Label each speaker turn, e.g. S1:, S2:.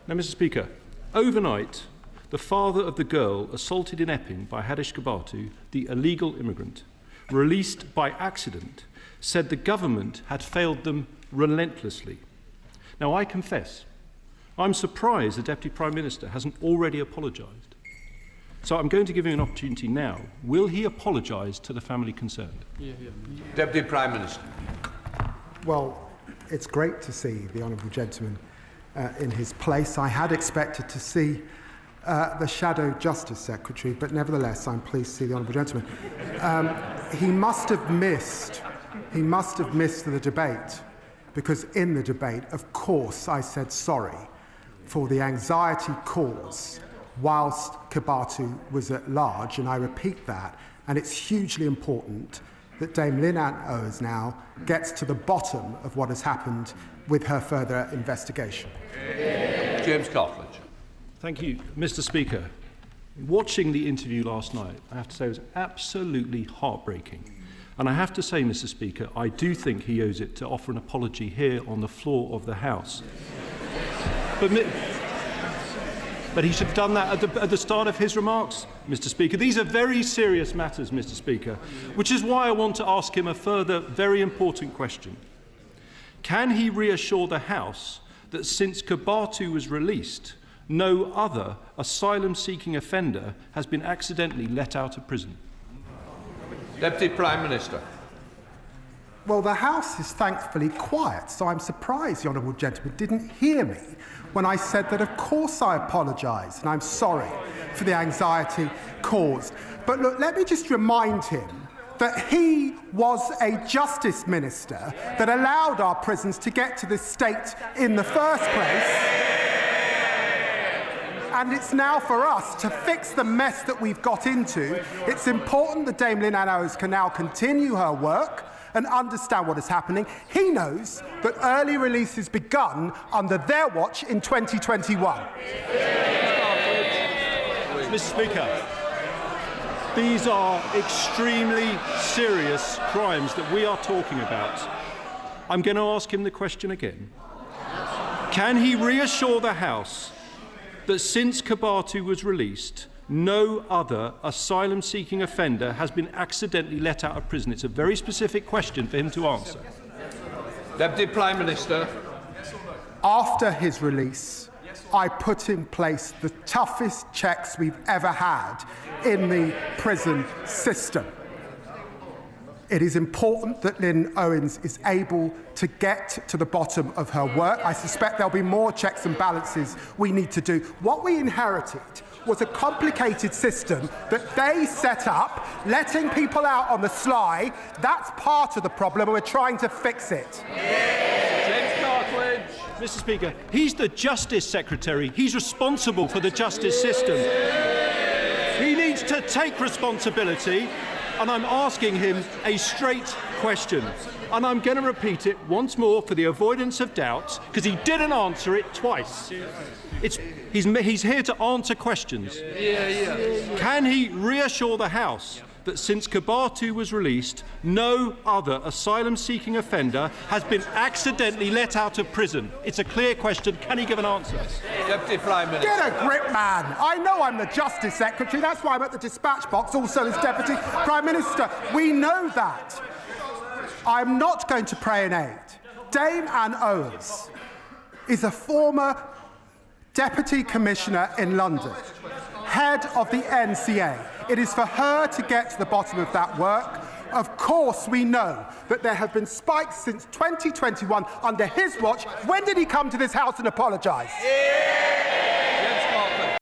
S1: Now, Mr. Speaker, overnight, the father of the girl assaulted in Epping by Hadish Kabatu, the illegal immigrant, released by accident, said the government had failed them relentlessly. Now, I confess, I'm surprised the Deputy Prime Minister hasn't already apologised. So I'm going to give him an opportunity now. Will he apologise to the family concerned?
S2: Deputy Prime Minister.
S3: Well, it's great to see the honourable gentleman in his place. I had expected to see the Shadow Justice Secretary, but nevertheless, I'm pleased to see the honourable gentleman. He must have missed the debate, because in the debate, of course, I said sorry for the anxiety caused whilst Kabatu was at large, and I repeat that, and it's hugely important that Dame Lynn Ann Owens now gets to the bottom of what has happened with her further investigation.
S2: James Cartlidge.
S1: Thank you, Mr. Speaker. Watching the interview last night, I have to say it was absolutely heartbreaking. And I have to say, Mr. Speaker, I do think he owes it to offer an apology here on the floor of the House. But he should have done that at the start of his remarks, Mr. Speaker. These are very serious matters, Mr. Speaker, which is why I want to ask him a further very important question. Can he reassure the House that since Kabatu was released, no other asylum-seeking offender has been accidentally let out of prison?
S2: Deputy Prime Minister.
S3: Well, the House is thankfully quiet, so I'm surprised the honourable gentleman didn't hear me when I said that of course I apologise and I'm sorry for the anxiety caused. But look, let me just remind him that he was a justice minister that allowed our prisons to get to this state in the first place. And it's now for us to fix the mess that we've got into. It's important that Dame Lynn Ann Owens can now continue her work and understand what is happening. He knows that early release has begun under their watch in 2021.
S1: Mr. Speaker, these are extremely serious crimes that we are talking about. I'm going to ask him the question again. Can he reassure the House that since Kabatu was released, no other asylum-seeking offender has been accidentally let out of prison? It's a very specific question for him to answer.
S2: Deputy Prime Minister.
S3: After his release, I put in place the toughest checks we've ever had in the prison system. It is important that Lynn Owens is able to get to the bottom of her work. I suspect there'll be more checks and balances we need to do. What we inherited was a complicated system that they set up, letting people out on the sly. That's part of the problem, and we're trying to fix it.
S2: James Cartlidge.
S1: Mr. Speaker, he's the Justice Secretary. He's responsible for the justice system. He needs to take responsibility, and I'm asking him a straight question. And I'm going to repeat it once more for the avoidance of doubt, because he didn't answer it twice. He's here to answer questions. Can he reassure the House that since Kabatu was released, no other asylum-seeking offender has been accidentally let out of prison? It's a clear question. Can he give an answer?
S2: Deputy Prime Minister.
S3: Get a grip, man. I know I'm the Justice Secretary. That's why I'm at the dispatch box, also as Deputy Prime Minister. We know that. I'm not going to pray in aid. Dame Ann Owens is a former Deputy Commissioner in London, head of the NCA. It is for her to get to the bottom of that work. Of course, we know that there have been spikes since 2021 under his watch. When did he come to this House and apologise?